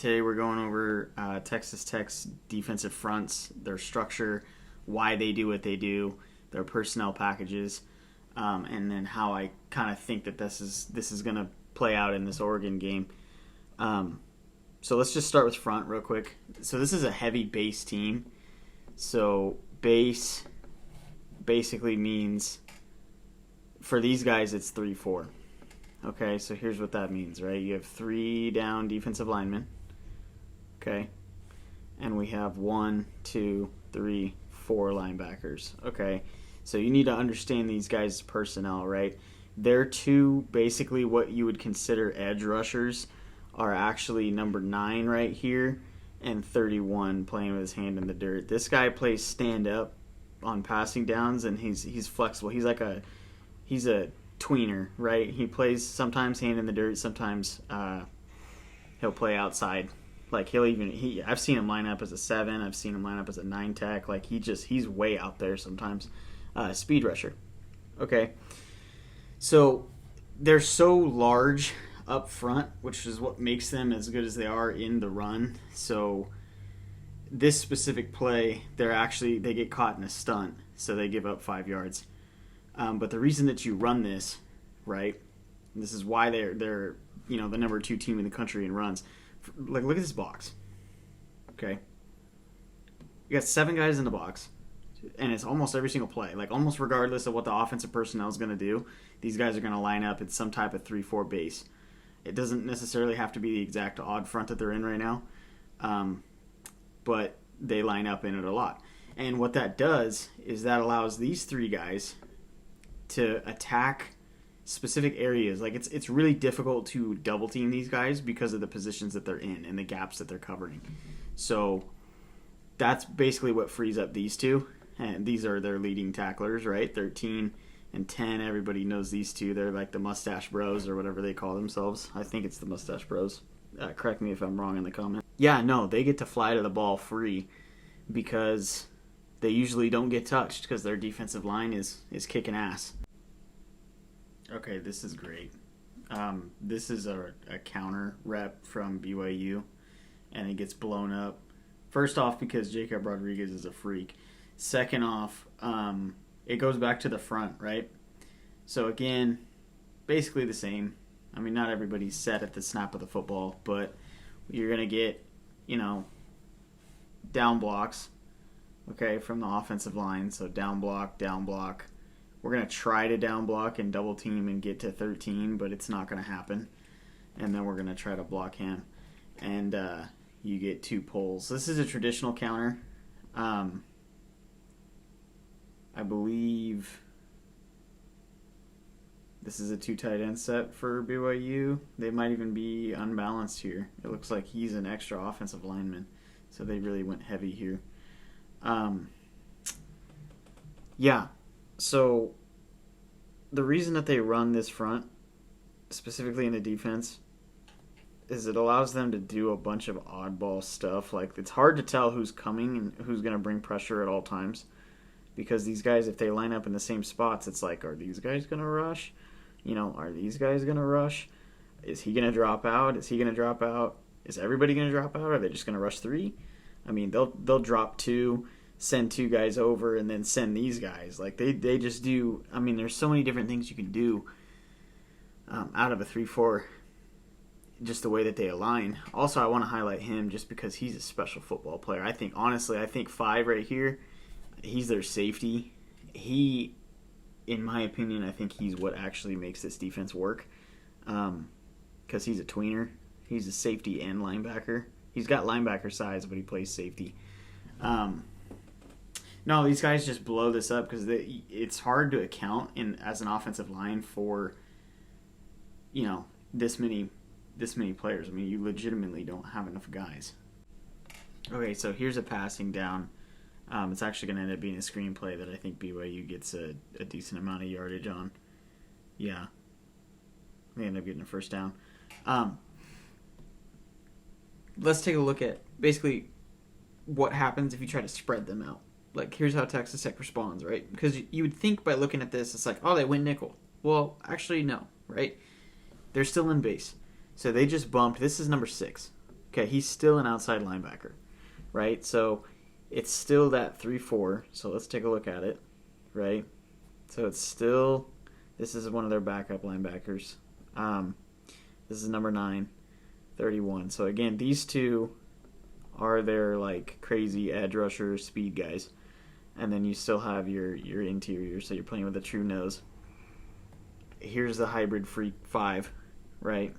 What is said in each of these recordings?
Today we're going over Texas Tech's defensive fronts, their structure, why they do what they do, their personnel packages, and then how I kind of think that this is going to play out in this Oregon game. So let's just start with front real quick. So this is a heavy base team. So base basically means for these guys it's 3-4. Okay, so here's what that means, right? You have 3 down defensive linemen. Okay. And we have 1, 2, 3, 4 linebackers. Okay. So you need to understand these guys' personnel, right? They're 2, basically what you would consider edge rushers are actually number 9 right here and 31 playing with his hand in the dirt. This guy plays stand up on passing downs and he's flexible. He's a tweener, right? He plays sometimes hand in the dirt, sometimes he'll play outside. Like I've seen him line up as a 7, I've seen him line up as a 9 tech. Like he's way out there sometimes. Speed rusher. Okay. So they're so large up front, which is what makes them as good as they are in the run. So this specific play, they get caught in a stunt, so they give up 5 yards. But the reason that you run this, right? This is why they're the number 2 team in the country in runs. Like, look at this box. Okay, you got 7 guys in the box, and it's almost every single play. Like, almost regardless of what the offensive personnel is going to do, these guys are going to line up in some type of 3-4 base. It doesn't necessarily have to be the exact odd front that they're in right now, but they line up in it a lot. And what that does is that allows these 3 guys to attack specific areas. Like it's really difficult to double team these guys because of the positions that they're in and the gaps that they're covering. So that's basically what frees up these 2. And these are their leading tacklers, right? 13 and 10. Everybody knows these 2. They're like the Mustache Bros or whatever they call themselves. I think it's the Mustache Bros. Correct me if I'm wrong in the comment. Yeah, no, they get to fly to the ball free because they usually don't get touched because their defensive line is kicking ass. Okay, this is great. This is a counter rep from BYU, and it gets blown up. First off, because Jacob Rodriguez is a freak. Second off, it goes back to the front, right? So again, basically the same. I mean, not everybody's set at the snap of the football, but you're going to get, down blocks, okay, from the offensive line. So down block. We're going to try to down block and double team and get to 13, but it's not going to happen. And then we're going to try to block him. And you get 2 pulls. This is a traditional counter. I believe this is a 2 tight end set for BYU. They might even be unbalanced here. It looks like he's an extra offensive lineman. So they really went heavy here. Yeah. So the reason that they run this front, specifically in the defense, is it allows them to do a bunch of oddball stuff. Like, it's hard to tell who's coming and who's going to bring pressure at all times. Because these guys, if they line up in the same spots, it's like, are these guys going to rush? Are these guys going to rush? Is he going to drop out? Is he going to drop out? Is everybody going to drop out? Are they just going to rush 3? I mean, they'll drop 2, send 2 guys over, and then send these guys. Like, they just do. I mean, there's so many different things you can do out of a 3-4, just the way that they align. Also, I want to highlight him just because he's a special football player. I think 5 right here, he's their safety. He, in my opinion, I think he's what actually makes this defense work because he's a tweener. He's a safety and linebacker. He's got linebacker size, but he plays safety. No, these guys just blow this up because it's hard to account as an offensive line for, this many players. I mean, you legitimately don't have enough guys. Okay, so here's a passing down. It's actually going to end up being a screenplay that I think BYU gets a decent amount of yardage on. Yeah. They end up getting a first down. Let's take a look at basically what happens if you try to spread them out. Like, here's how Texas Tech responds, right? Because you would think by looking at this, it's like, oh, they went nickel. Well, actually, no, right? They're still in base. So they just bumped. This is number 6. Okay, he's still an outside linebacker, right? So it's still that 3-4. So let's take a look at it, right? So it's still, this is one of their backup linebackers. This is number 9, 31. So again, these two are their like crazy edge rusher speed guys. And then you still have your interior, so you're playing with a true nose. Here's the hybrid freak 5, right?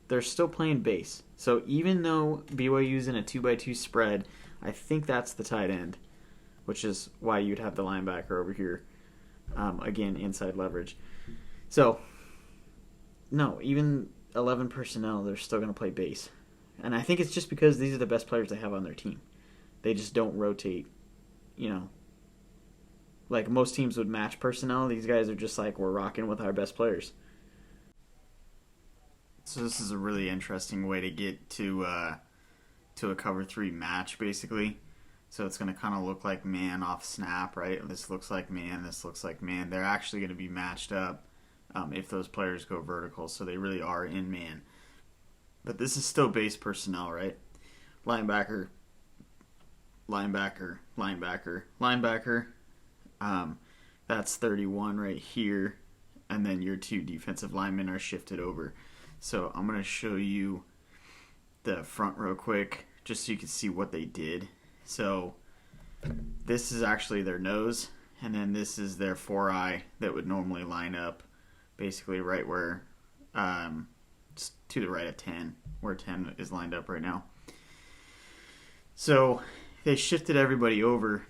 They're still playing base. So even though BYU's in a 2x2 spread, I think that's the tight end, which is why you'd have the linebacker over here. Again, inside leverage. So, no, even 11 personnel, they're still going to play base. And I think it's just because these are the best players they have on their team. They just don't rotate, like most teams would match personnel. These guys are just like, we're rocking with our best players. So this is a really interesting way to get to a cover 3 match, basically. So it's going to kind of look like man off snap, right? This looks like man, this looks like man. They're actually going to be matched up if those players go vertical, so they really are in man. But this is still base personnel, right? Linebacker, linebacker, linebacker, linebacker. That's 31 right here. And then your 2 defensive linemen are shifted over. So I'm going to show you the front real quick, just so you can see what they did. So this is actually their nose, and then this is their 4-eye that would normally line up basically right where, just to the right of 10, where 10 is lined up right now. So they shifted everybody over,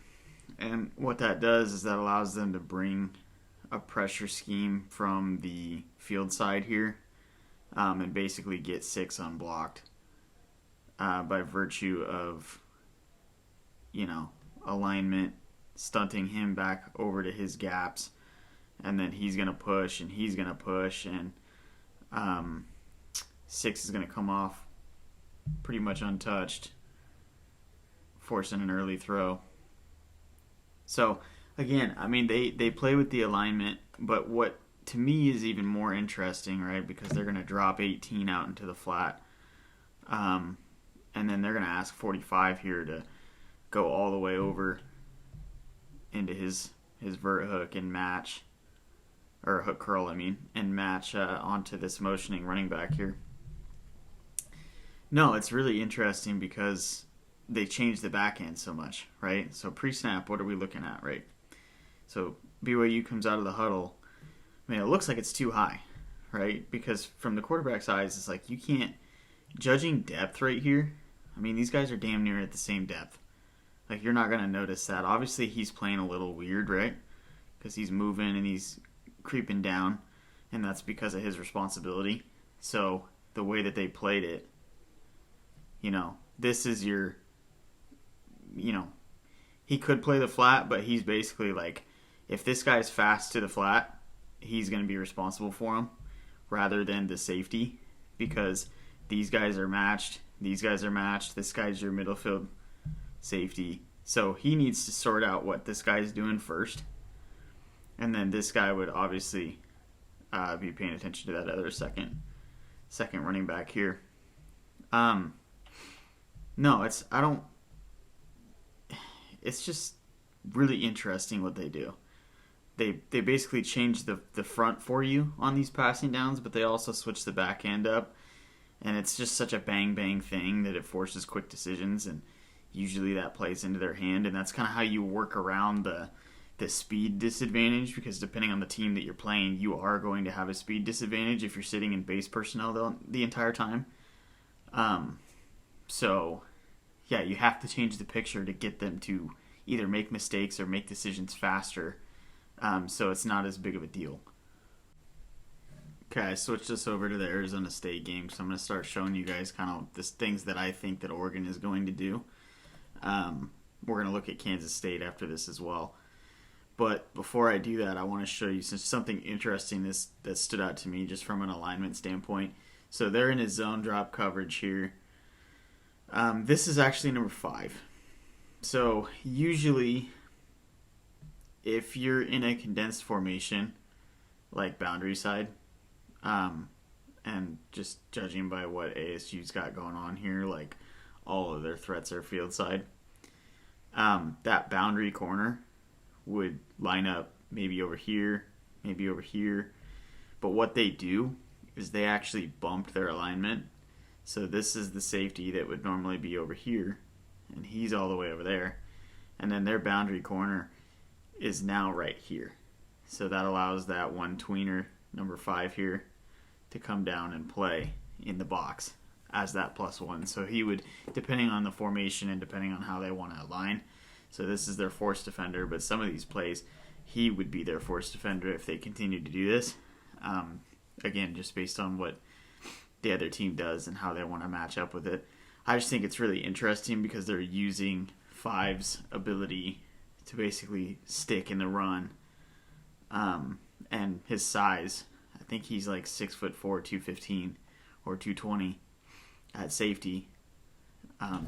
and what that does is that allows them to bring a pressure scheme from the field side here, and basically get 6 unblocked by virtue of, alignment, stunting him back over to his gaps, and then he's going to push, and he's going to push, and 6 is going to come off pretty much untouched, forcing an early throw. So, again, they play with the alignment, but what to me is even more interesting, right, because they're going to drop 18 out into the flat, and then they're going to ask 45 here to go all the way over into his vert hook and match, or hook curl, and match onto this motioning running back here. No, it's really interesting because they changed the back end so much, right? So pre-snap, what are we looking at, right? So BYU comes out of the huddle. It looks like it's too high, right? Because from the quarterback's eyes, it's like you can't, judging depth right here, these guys are damn near at the same depth. Like, you're not going to notice that. Obviously, he's playing a little weird, right? Because he's moving and he's creeping down, and that's because of his responsibility. So the way that they played it, this is your, he could play the flat, but he's basically like, if this guy's fast to the flat, he's going to be responsible for him rather than the safety, because these guys are matched, these guys are matched, this guy's your middle field safety. So he needs to sort out what this guy's doing first, and then this guy would obviously be paying attention to that other second running back here. It's just really interesting what they do. They basically change the front for you on these passing downs, but they also switch the back end up, and it's just such a bang thing that it forces quick decisions, and usually that plays into their hand, and that's kind of how you work around the speed disadvantage, because depending on the team that you're playing, you are going to have a speed disadvantage if you're sitting in base personnel the entire time. So, yeah, you have to change the picture to get them to either make mistakes or make decisions faster, so it's not as big of a deal. Okay, I switched this over to the Arizona State game, so I'm going to start showing you guys kind of the things that I think that Oregon is going to do. We're going to look at Kansas State after this as well. But before I do that, I want to show you something interesting that stood out to me just from an alignment standpoint. So they're in a zone drop coverage here. This is actually number 5. So usually, if you're in a condensed formation, like boundary side, And just judging by what ASU's got going on here, like all of their threats are field side. That boundary corner would line up maybe over here, maybe over here. But what they do is they actually bumped their alignment. So this is the safety that would normally be over here, and he's all the way over there. And then their boundary corner is now right here. So that allows that one tweener, number 5 here, to come down and play in the box as that +1. So he would, depending on the formation and depending on how they want to align. So this is their force defender, but some of these plays, he would be their force defender if they continue to do this. Again, just based on what the other team does and how they want to match up with it. I just think it's really interesting because they're using 5's ability to basically stick in the run. And his size, I think he's like 6'4", 215 or 220 at safety,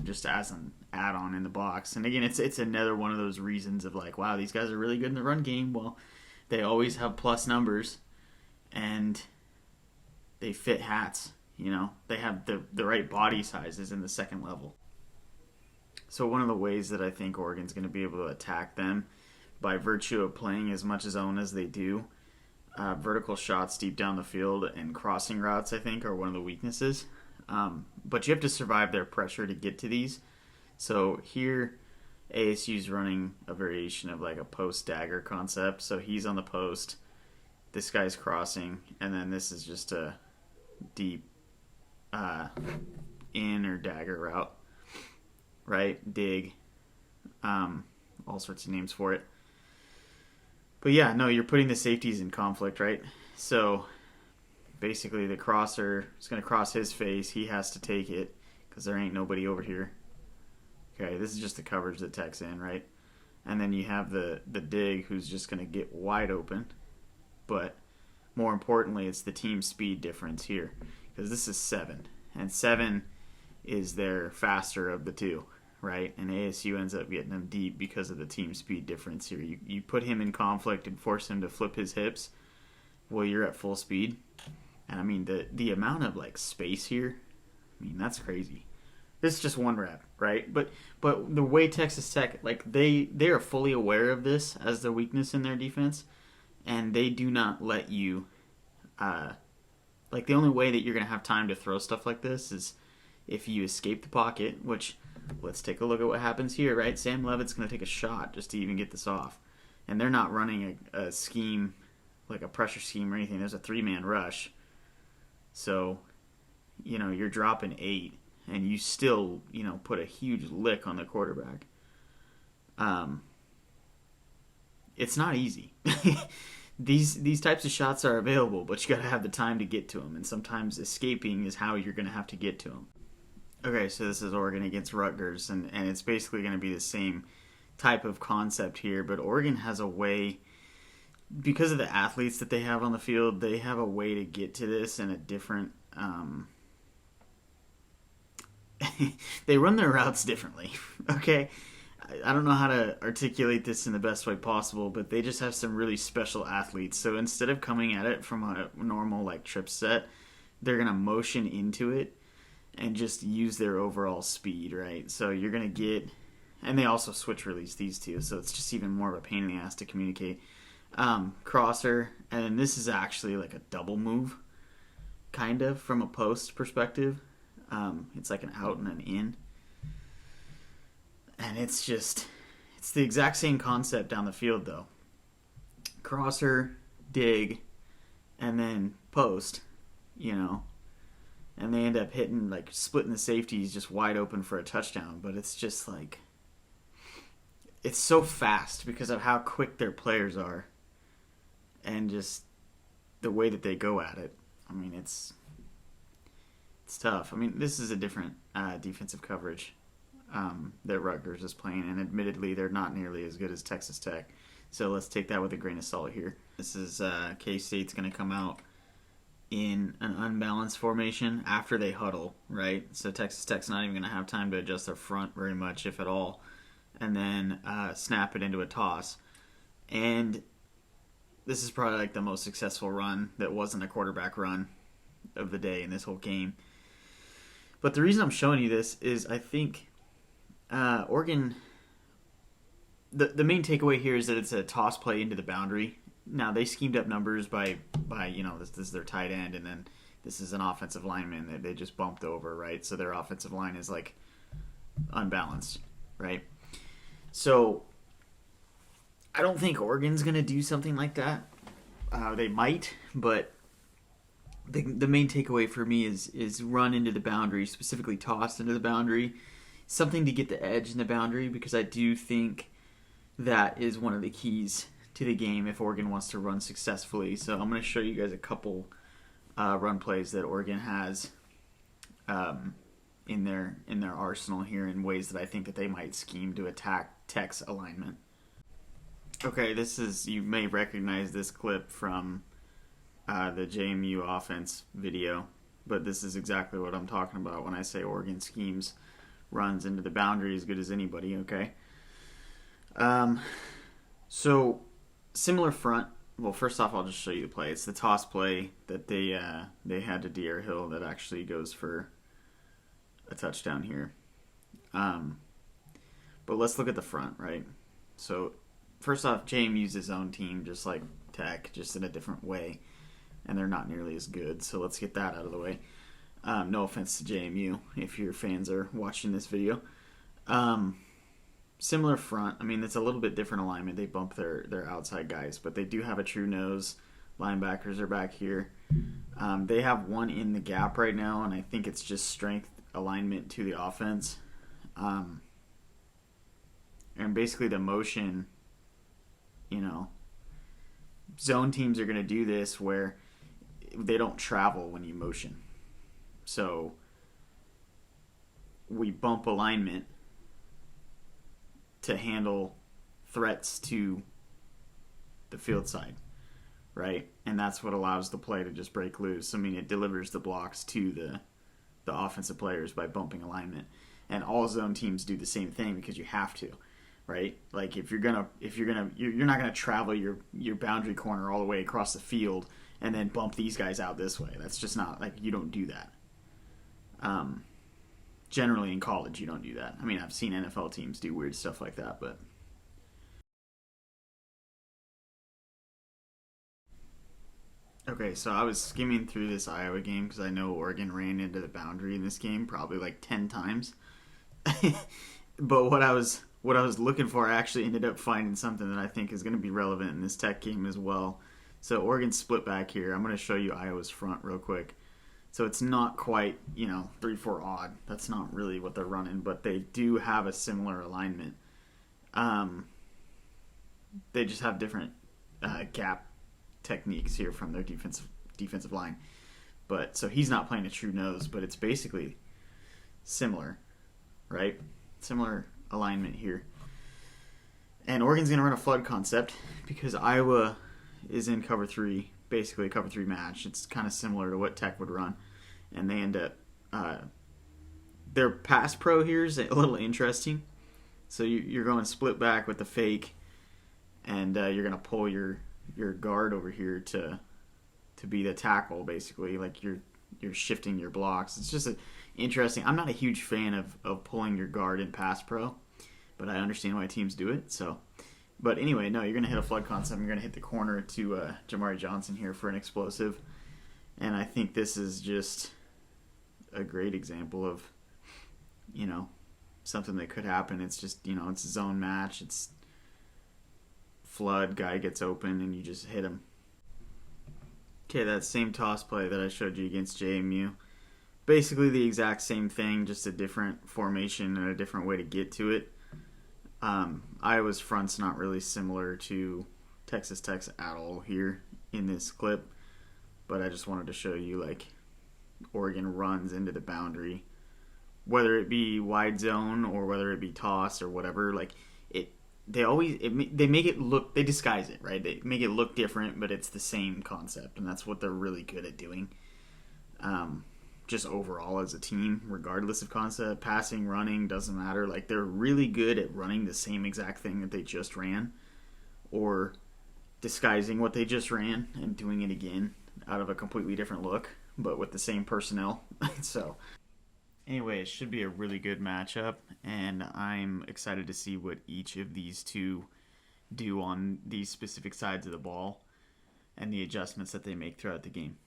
just as an add-on in the box. And again, it's another one of those reasons of like, wow, these guys are really good in the run game. Well, they always have plus numbers, and they fit hats. You know, they have the right body sizes in the second level. So one of the ways that I think Oregon's going to be able to attack them, by virtue of playing as much zone as they do, vertical shots deep down the field and crossing routes, I think, are one of the weaknesses. But you have to survive their pressure to get to these. So here, ASU's running a variation of like a post dagger concept. So he's on the post, this guy's crossing, and then this is just a deep in or dagger route, right? Dig, all sorts of names for it. But yeah, no, you're putting the safeties in conflict, right? So basically the crosser is going to cross his face. He has to take it because there ain't nobody over here. Okay, this is just the coverage that Tech's in, right? And then you have the dig who's just going to get wide open. But more importantly, it's the team speed difference here because this is 7. And 7 is their faster of the two, right? And ASU ends up getting them deep because of the team speed difference here. You put him in conflict and force him to flip his hips while you're at full speed. And I mean, the amount of like space here, I mean, that's crazy. This is just one rep, right? But the way Texas Tech, like they are fully aware of this as the weakness in their defense, and they do not let you, like the only way that you're going to have time to throw stuff like this is if you escape the pocket, which let's take a look at what happens here, right? Sam Levitt's going to take a shot just to even get this off. And they're not running a scheme, like a pressure scheme or anything. There's a 3-man rush. So, you know, you're dropping 8, and you still, you know, put a huge lick on the quarterback. It's not easy. These types of shots are available, but you got to have the time to get to them. And sometimes escaping is how you're going to have to get to them. Okay, so this is Oregon against Rutgers, and it's basically going to be the same type of concept here, but Oregon has a way, because of the athletes that they have on the field, they have a way to get to this in a different, they run their routes differently, okay? I don't know how to articulate this in the best way possible, but they just have some really special athletes. So instead of coming at it from a normal like trip set, they're going to motion into it and just use their overall speed, right? So you're going to get, and they also switch release these two, so it's just even more of a pain in the ass to communicate. Crosser, and then this is actually like a double move, kind of, from a post perspective. It's like an out and an in. And it's the exact same concept down the field, though. Crosser, dig, and then post, you know. And they end up hitting, like, splitting the safeties just wide open for a touchdown. But it's just, like, it's so fast because of how quick their players are. And just the way that they go at it. I mean, it's tough. I mean, this is a different defensive coverage that Rutgers is playing, and admittedly they're not nearly as good as Texas Tech, so let's take that with a grain of salt here. This is K-State's going to come out in an unbalanced formation after they huddle, right? So Texas Tech's not even going to have time to adjust their front very much, if at all, and then snap it into a toss. And this is probably like the most successful run that wasn't a quarterback run of the day in this whole game. But the reason I'm showing you this is I think Oregon. The main takeaway here is that it's a toss play into the boundary. Now they schemed up numbers by this is their tight end, and then this is an offensive lineman that they just bumped over, right? So their offensive line is like unbalanced, right? So I don't think Oregon's going to do something like that. They might, but the main takeaway for me is run into the boundary, specifically tossed into the boundary, something to get the edge in the boundary, because I do think that is one of the keys to the game if Oregon wants to run successfully. So I'm going to show you guys a couple run plays that Oregon has in their arsenal here in ways that I think that they might scheme to attack Tech's alignment. Okay, you may recognize this clip from the JMU offense video, but this is exactly what I'm talking about when I say Oregon schemes runs into the boundary as good as anybody, okay? So similar front. Well, first off, I'll just show you the play. It's the toss play that they had to De'Aaron Hill that actually goes for a touchdown here. But let's look at the front, right? So first off, JMU's his own team, just like Tech, just in a different way, and they're not nearly as good. So let's get that out of the way. No offense to JMU if your fans are watching this video. Similar front. I mean, it's a little bit different alignment. They bump their outside guys, but they do have a true nose. Linebackers are back here. They have one in the gap right now, and I think it's just strength alignment to the offense. And basically the motion, zone teams are going to do this where they don't travel when you motion. So we bump alignment to handle threats to the field side, right? And that's what allows the play to just break loose. I mean, it delivers the blocks to the offensive players by bumping alignment. And all zone teams do the same thing because you have to, right? Like you're not gonna travel your boundary corner all the way across the field and then bump these guys out this way. That's just not, like, you don't do that. Generally in college, you don't do that. I mean, I've seen NFL teams do weird stuff like that, but okay, so I was skimming through this Iowa game because I know Oregon ran into the boundary in this game probably like 10 times. But what I was looking for, I actually ended up finding something that I think is going to be relevant in this Tech game as well. So Oregon split back here. I'm going to show you Iowa's front real quick. So it's not quite, 3-4 odd. That's not really what they're running, but they do have a similar alignment. They just have different gap techniques here from their defensive line. But so he's not playing a true nose, but it's basically similar, right? Similar alignment here. And Oregon's going to run a flood concept because Iowa is in cover 3, basically a cover 3 match. It's kind of similar to what Tech would run. And they end up, their pass pro here is a little interesting. So you're going split back with the fake, and you're going to pull your guard over here to be the tackle, basically. Like you're shifting your blocks. It's just interesting. I'm not a huge fan of pulling your guard in pass pro, but I understand why teams do it. So, but anyway, no, you're going to hit a flood concept. You're going to hit the corner to Jamari Johnson here for an explosive. And I think this is just a great example of, something that could happen. It's just, it's a zone match. It's flood, guy gets open, and you just hit him. Okay, that same toss play that I showed you against JMU. Basically the exact same thing, just a different formation and a different way to get to it. Iowa's front's not really similar to Texas Tech's at all here in this clip, but I just wanted to show you, like, Oregon runs into the boundary, whether it be wide zone or whether it be toss or whatever. Like they make it look, they disguise it, right? They make it look different, but it's the same concept, and that's what they're really good at doing. Just overall as a team, regardless of concept, passing, running, doesn't matter. Like, they're really good at running the same exact thing that they just ran, or disguising what they just ran and doing it again out of a completely different look, but with the same personnel. So, anyway, it should be a really good matchup, and I'm excited to see what each of these two do on these specific sides of the ball and the adjustments that they make throughout the game.